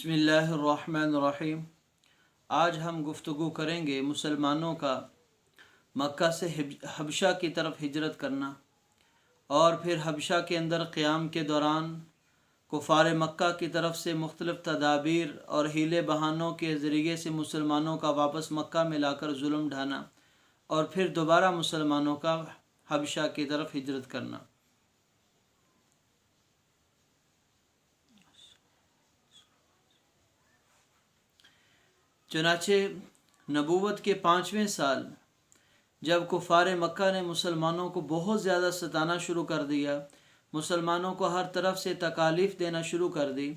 بسم اللہ الرحمن الرحیم۔ آج ہم گفتگو کریں گے مسلمانوں کا مکہ سے حبشہ کی طرف ہجرت کرنا اور پھر حبشہ کے اندر قیام کے دوران کفار مکہ کی طرف سے مختلف تدابیر اور حیلے بہانوں کے ذریعے سے مسلمانوں کا واپس مکہ میں لا کر ظلم ڈھانا اور پھر دوبارہ مسلمانوں کا حبشہ کی طرف ہجرت کرنا۔ چنانچہ نبوت کے 5ویں سال جب کفار مکہ نے مسلمانوں کو بہت زیادہ ستانا شروع کر دیا، مسلمانوں کو ہر طرف سے تکالیف دینا شروع کر دی،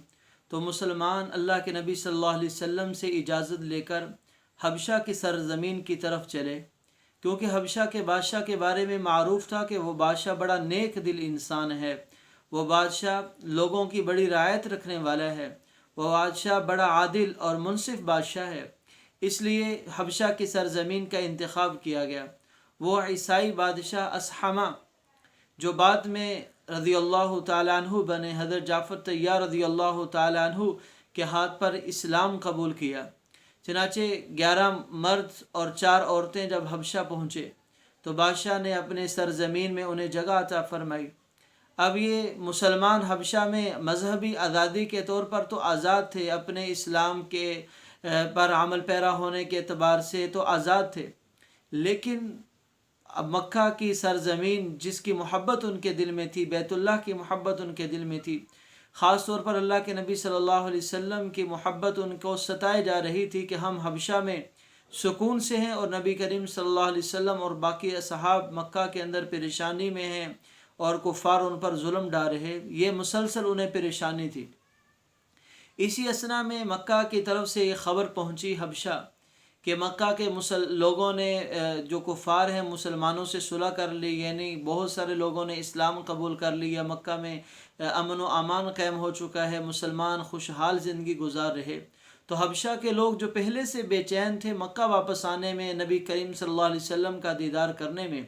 تو مسلمان اللہ کے نبی صلی اللہ علیہ وسلم سے اجازت لے کر حبشہ کی سرزمین کی طرف چلے، کیونکہ حبشہ کے بادشاہ کے بارے میں معروف تھا کہ وہ بادشاہ بڑا نیک دل انسان ہے، وہ بادشاہ لوگوں کی بڑی رعایت رکھنے والا ہے، وہ بادشاہ بڑا عادل اور منصف بادشاہ ہے۔ اس لیے حبشہ کی سرزمین کا انتخاب کیا گیا۔ وہ عیسائی بادشاہ اسحمہ جو بعد میں رضی اللہ تعالیٰ عنہ بنے، حضرت جعفر طیار رضی اللہ تعالیٰ عنہ کے ہاتھ پر اسلام قبول کیا۔ چنانچہ 11 مرد اور 4 عورتیں جب حبشہ پہنچے تو بادشاہ نے اپنے سرزمین میں انہیں جگہ عطا فرمائی۔ اب یہ مسلمان حبشہ میں مذہبی آزادی کے طور پر تو آزاد تھے، اپنے اسلام کے پر عمل پیرا ہونے کے اعتبار سے تو آزاد تھے، لیکن اب مکہ کی سرزمین جس کی محبت ان کے دل میں تھی، بیت اللہ کی محبت ان کے دل میں تھی، خاص طور پر اللہ کے نبی صلی اللہ علیہ وسلم کی محبت ان کو ستائے جا رہی تھی کہ ہم حبشہ میں سکون سے ہیں اور نبی کریم صلی اللہ علیہ وسلم اور باقی اصحاب مکہ کے اندر پریشانی میں ہیں اور کفار ان پر ظلم ڈال رہے، یہ مسلسل انہیں پریشانی تھی۔ اسی اثنا میں مکہ کی طرف سے یہ خبر پہنچی حبشہ کہ مکہ کے لوگوں نے جو کفار ہیں مسلمانوں سے صلح کر لی، یعنی بہت سارے لوگوں نے اسلام قبول کر لیا، مکہ میں امن و امان قائم ہو چکا ہے، مسلمان خوشحال زندگی گزار رہے۔ تو حبشہ کے لوگ جو پہلے سے بے چین تھے مکہ واپس آنے میں، نبی کریم صلی اللہ علیہ وسلم کا دیدار کرنے میں،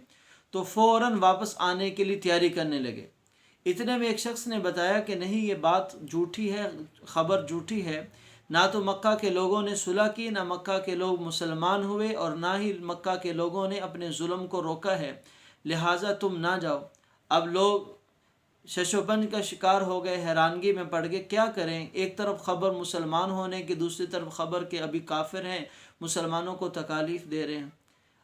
تو فوراً واپس آنے کے لیے تیاری کرنے لگے۔ اتنے میں ایک شخص نے بتایا کہ نہیں، یہ بات جھوٹی ہے، خبر جھوٹی ہے، نہ تو مکہ کے لوگوں نے صلح کی، نہ مکہ کے لوگ مسلمان ہوئے، اور نہ ہی مکہ کے لوگوں نے اپنے ظلم کو روکا ہے، لہٰذا تم نہ جاؤ۔ اب لوگ شش و پنج کا شکار ہو گئے، حیرانگی میں پڑ گئے، کیا کریں؟ ایک طرف خبر مسلمان ہونے کی، دوسری طرف خبر کہ ابھی کافر ہیں، مسلمانوں کو تکالیف دے رہے ہیں۔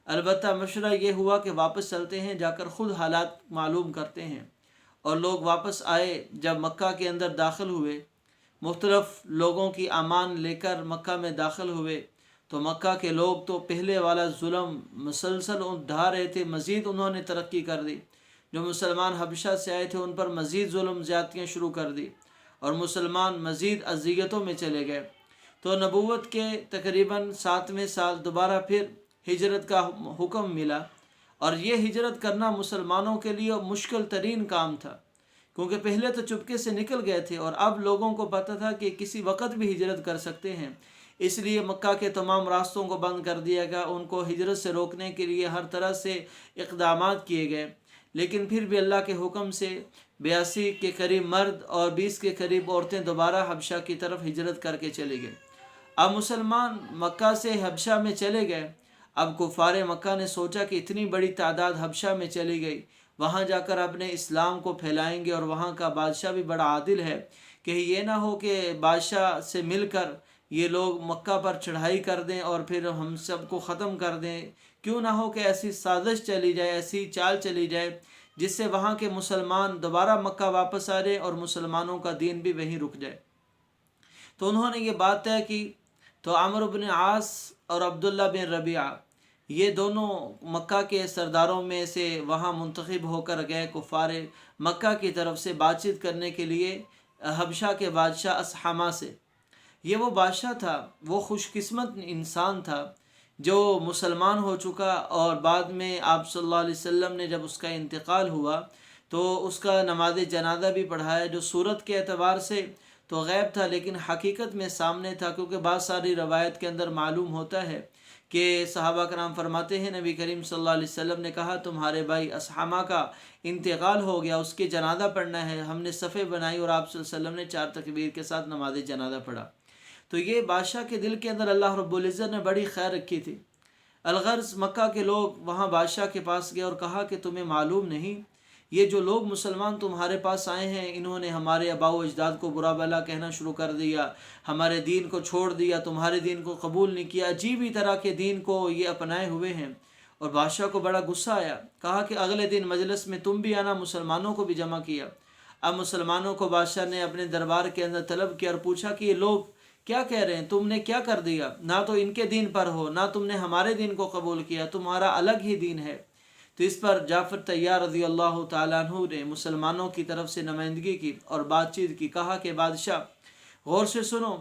البتہ مشورہ یہ ہوا کہ واپس چلتے ہیں، جا کر خود حالات معلوم کرتے ہیں۔ اور لوگ واپس آئے، جب مکہ کے اندر داخل ہوئے، مختلف لوگوں کی امان لے کر مکہ میں داخل ہوئے، تو مکہ کے لوگ تو پہلے والا ظلم مسلسل ڈھا رہے تھے، مزید انہوں نے ترقی کر دی۔ جو مسلمان حبشہ سے آئے تھے ان پر مزید ظلم زیادتیاں شروع کر دی اور مسلمان مزید اذیتوں میں چلے گئے۔ تو نبوت کے تقریباً 7ویں سال دوبارہ پھر ہجرت کا حکم ملا، اور یہ ہجرت کرنا مسلمانوں کے لیے مشکل ترین کام تھا، کیونکہ پہلے تو چپکے سے نکل گئے تھے اور اب لوگوں کو پتہ تھا کہ کسی وقت بھی ہجرت کر سکتے ہیں، اس لیے مکہ کے تمام راستوں کو بند کر دیا گیا، ان کو ہجرت سے روکنے کے لیے ہر طرح سے اقدامات کیے گئے۔ لیکن پھر بھی اللہ کے حکم سے 82 کے قریب مرد اور 20 کے قریب عورتیں دوبارہ حبشہ کی طرف ہجرت کر کے چلے گئے۔ اب مسلمان مکہ سے حبشہ میں چلے گئے۔ اب کفار مکہ نے سوچا کہ اتنی بڑی تعداد حبشہ میں چلی گئی، وہاں جا کر اپنے اسلام کو پھیلائیں گے، اور وہاں کا بادشاہ بھی بڑا عادل ہے، کہ یہ نہ ہو کہ بادشاہ سے مل کر یہ لوگ مکہ پر چڑھائی کر دیں اور پھر ہم سب کو ختم کر دیں۔ کیوں نہ ہو کہ ایسی سازش چلی جائے، ایسی چال چلی جائے جس سے وہاں کے مسلمان دوبارہ مکہ واپس آ جائیں اور مسلمانوں کا دین بھی وہیں رک جائے۔ تو انہوں نے یہ بات طے کی۔ تو عمرو بن عاص اور عبداللہ بن ربیعہ یہ دونوں مکہ کے سرداروں میں سے وہاں منتخب ہو کر گئے کفار مکہ کی طرف سے بات چیت کرنے کے لیے حبشہ کے بادشاہ اسحمہ سے۔ یہ وہ بادشاہ تھا، وہ خوش قسمت انسان تھا جو مسلمان ہو چکا، اور بعد میں آپ صلی اللہ علیہ وسلم نے جب اس کا انتقال ہوا تو اس کا نماز جنازہ بھی پڑھایا، جو صورت کے اعتبار سے تو غیب تھا لیکن حقیقت میں سامنے تھا، کیونکہ بہت ساری روایت کے اندر معلوم ہوتا ہے کہ صحابہ کرام فرماتے ہیں نبی کریم صلی اللہ علیہ وسلم نے کہا تمہارے بھائی اسحمہ کا انتقال ہو گیا، اس کے جنازہ پڑھنا ہے۔ ہم نے صفیں بنائی اور آپ صلی اللہ علیہ وسلم نے 4 تکبیر کے ساتھ نماز جنازہ پڑھا۔ تو یہ بادشاہ کے دل کے اندر اللہ رب العزت نے بڑی خیر رکھی تھی۔ الغرض مکہ کے لوگ وہاں بادشاہ کے پاس گئے اور کہا کہ تمہیں معلوم نہیں، یہ جو لوگ مسلمان تمہارے پاس آئے ہیں انہوں نے ہمارے آباء و اجداد کو برا بھلا کہنا شروع کر دیا، ہمارے دین کو چھوڑ دیا، تمہارے دین کو قبول نہیں کیا، عجیب ہی طرح کے دین کو یہ اپنائے ہوئے ہیں۔ اور بادشاہ کو بڑا غصہ آیا، کہا کہ اگلے دن مجلس میں تم بھی آنا، مسلمانوں کو بھی جمع کیا۔ اب مسلمانوں کو بادشاہ نے اپنے دربار کے اندر طلب کیا اور پوچھا کہ یہ لوگ کیا کہہ رہے ہیں، تم نے کیا کر دیا؟ نہ تو ان کے دین پر ہو، نہ تم نے ہمارے دین کو قبول کیا، تمہارا الگ ہی دین ہے۔ تو اس پر جعفر طیار رضی اللہ تعالیٰ عنہ نے مسلمانوں کی طرف سے نمائندگی کی اور بات چیت کی، کہا کہ بادشاہ غور سے سنو،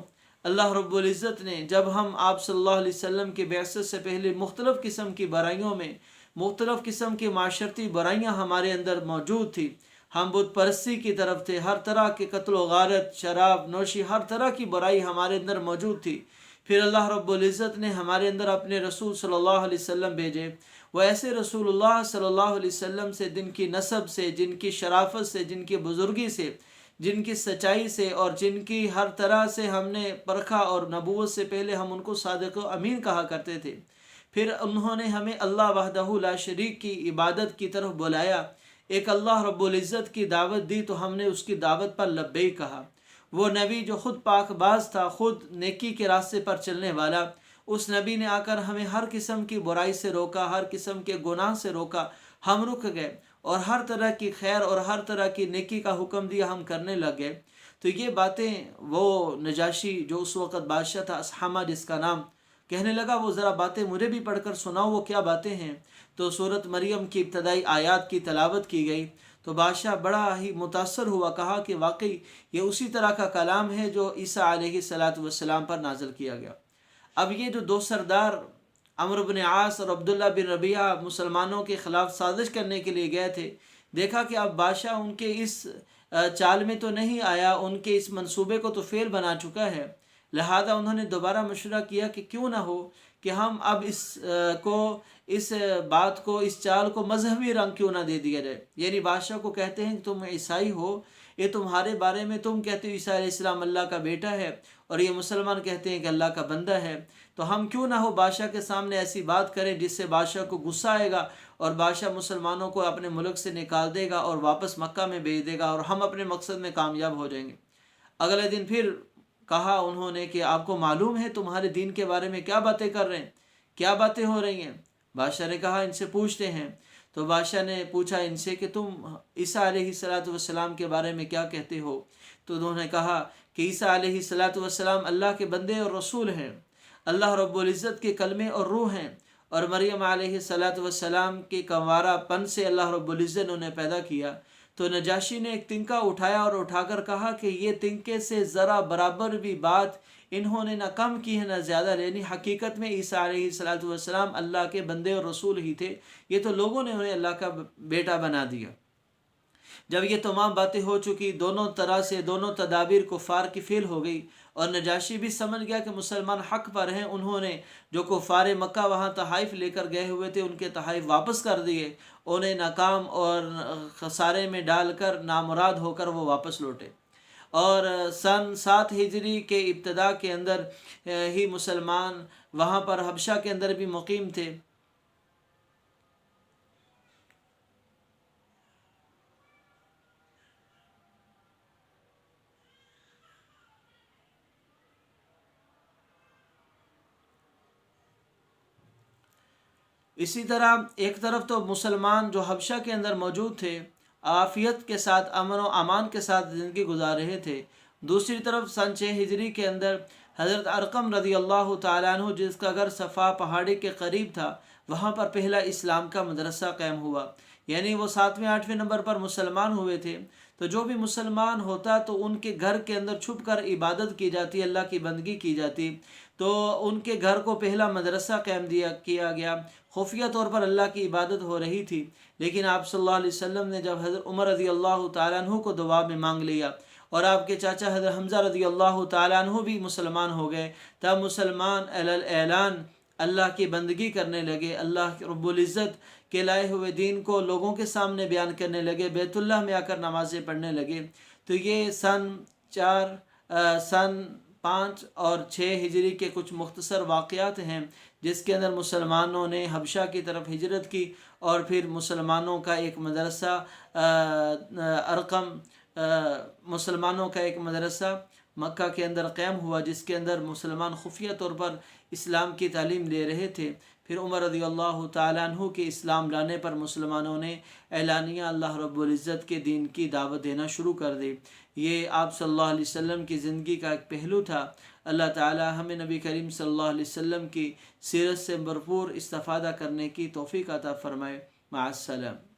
اللہ رب العزت نے جب ہم آپ صلی اللہ علیہ وسلم کی بعثت سے پہلے مختلف قسم کی برائیوں میں مختلف قسم کی معاشرتی برائیاں ہمارے اندر موجود تھی، ہم بت پرستی کی طرف تھے، ہر طرح کے قتل و غارت، شراب نوشی، ہر طرح کی برائی ہمارے اندر موجود تھی۔ پھر اللہ رب العزت نے ہمارے اندر اپنے رسول صلی اللہ علیہ وسلم بھیجے، وہ ایسے رسول اللہ صلی اللہ علیہ وسلم سے جن کی نسب سے، جن کی شرافت سے، جن کی بزرگی سے، جن کی سچائی سے اور جن کی ہر طرح سے ہم نے پرکھا، اور نبوت سے پہلے ہم ان کو صادق و امین کہا کرتے تھے۔ پھر انہوں نے ہمیں اللہ وحدہ لا شریک کی عبادت کی طرف بلایا، ایک اللہ رب العزت کی دعوت دی تو ہم نے اس کی دعوت پر لبیک کہا۔ وہ نبی جو خود پاک باز تھا، خود نیکی کے راستے پر چلنے والا، اس نبی نے آ کر ہمیں ہر قسم کی برائی سے روکا، ہر قسم کے گناہ سے روکا، ہم رک گئے اور ہر طرح کی خیر اور ہر طرح کی نیکی کا حکم دیا، ہم کرنے لگ گئے۔ تو یہ باتیں وہ نجاشی جو اس وقت بادشاہ تھا اسحامہ جس کا نام، کہنے لگا وہ ذرا باتیں مجھے بھی پڑھ کر سناؤ، وہ کیا باتیں ہیں؟ تو سورۃ مریم کی ابتدائی آیات کی تلاوت کی گئی تو بادشاہ بڑا ہی متاثر ہوا، کہا کہ واقعی یہ اسی طرح کا کلام ہے جو عیسیٰ علیہ السلام پر نازل کیا گیا۔ اب یہ جو دو سردار عمرو بن عاص اور عبداللہ بن ربیعہ مسلمانوں کے خلاف سازش کرنے کے لیے گئے تھے، دیکھا کہ اب بادشاہ ان کے اس چال میں تو نہیں آیا، ان کے اس منصوبے کو تو فیل بنا چکا ہے، لہذا انہوں نے دوبارہ مشورہ کیا کہ کیوں نہ ہو کہ ہم اب اس بات کو، اس چال کو مذہبی رنگ کیوں نہ دے دیا جائے۔ یعنی بادشاہ کو کہتے ہیں کہ تم عیسائی ہو، یہ تمہارے بارے میں تم کہتے ہو عیسیٰ علیہ السلام اللہ کا بیٹا ہے اور یہ مسلمان کہتے ہیں کہ اللہ کا بندہ ہے، تو ہم کیوں نہ ہو بادشاہ کے سامنے ایسی بات کریں جس سے بادشاہ کو غصہ آئے گا اور بادشاہ مسلمانوں کو اپنے ملک سے نکال دے گا اور واپس مکہ میں بھیج دے گا اور ہم اپنے مقصد میں کامیاب ہو جائیں گے۔ اگلے دن پھر کہا انہوں نے کہ آپ کو معلوم ہے تمہارے دین کے بارے میں کیا باتیں کر رہے ہیں، کیا باتیں ہو رہی ہیں؟ بادشاہ نے کہا ان سے پوچھتے ہیں۔ تو بادشاہ نے پوچھا ان سے کہ تم عیسیٰ علیہ السلام کے بارے میں کیا کہتے ہو؟ تو انہوں نے کہا کہ عیسیٰ علیہ السلام اللہ کے بندے اور رسول ہیں، اللہ رب العزت کے کلمے اور روح ہیں، اور مریم علیہ السلام کے کنوارہ پن سے اللہ رب العزت نے انہیں پیدا کیا۔ تو نجاشی نے ایک تنکا اٹھایا اور اٹھا کر کہا کہ یہ تنکے سے ذرا برابر بھی بات انہوں نے نہ کم کی ہے نہ زیادہ، یعنی حقیقت میں عیسیٰ علیہ السلام اللہ کے بندے اور رسول ہی تھے، یہ تو لوگوں نے انہیں اللہ کا بیٹا بنا دیا۔ جب یہ تمام باتیں ہو چکی، دونوں طرح سے دونوں تدابیر کفار کی فیل ہو گئی اور نجاشی بھی سمجھ گیا کہ مسلمان حق پر ہیں، انہوں نے جو کفار مکہ وہاں تحائف لے کر گئے ہوئے تھے ان کے تحائف واپس کر دیے، انہیں ناکام اور خسارے میں ڈال کر نامراد ہو کر وہ واپس لوٹے۔ اور سن 7 ہجری کے ابتدا کے اندر ہی مسلمان وہاں پر حبشہ کے اندر بھی مقیم تھے۔ اسی طرح ایک طرف تو مسلمان جو حبشہ کے اندر موجود تھے عافیت کے ساتھ، امن و امان کے ساتھ زندگی گزار رہے تھے، دوسری طرف سن 6 ہجری کے اندر حضرت ارقم رضی اللہ تعالیٰ عنہ جس کا گھر صفا پہاڑی کے قریب تھا، وہاں پر پہلا اسلام کا مدرسہ قائم ہوا، یعنی وہ 7ویں 8ویں نمبر پر مسلمان ہوئے تھے۔ تو جو بھی مسلمان ہوتا تو ان کے گھر کے اندر چھپ کر عبادت کی جاتی، اللہ کی بندگی کی جاتی، تو ان کے گھر کو پہلا مدرسہ قائم کیا گیا، خفیہ طور پر اللہ کی عبادت ہو رہی تھی۔ لیکن آپ صلی اللہ علیہ وسلم نے جب حضرت عمر رضی اللہ تعالیٰ عنہ کو دعا میں مانگ لیا اور آپ کے چاچا حضرت حمزہ رضی اللہ تعالیٰ عنہ بھی مسلمان ہو گئے، تب مسلمان اعلان اللہ کی بندگی کرنے لگے، اللہ رب العزت کے لائے ہوئے دین کو لوگوں کے سامنے بیان کرنے لگے، بیت اللہ میں آ کر نمازیں پڑھنے لگے۔ تو یہ سن 5 اور 6 ہجری کے کچھ مختصر واقعات ہیں جس کے اندر مسلمانوں نے حبشہ کی طرف ہجرت کی، اور پھر مسلمانوں کا ایک مدرسہ ارقم مسلمانوں کا ایک مدرسہ مکہ کے اندر قائم ہوا، جس کے اندر مسلمان خفیہ طور پر اسلام کی تعلیم دے رہے تھے۔ پھر عمر رضی اللہ تعالیٰ عنہ کے اسلام لانے پر مسلمانوں نے اعلانیہ اللہ رب العزت کے دین کی دعوت دینا شروع کر دی۔ یہ آپ صلی اللہ علیہ وسلم کی زندگی کا ایک پہلو تھا۔ اللہ تعالی ہمیں نبی کریم صلی اللہ علیہ وسلم کی سیرت سے بھرپور استفادہ کرنے کی توفیق عطا فرمائے۔ مع السلام۔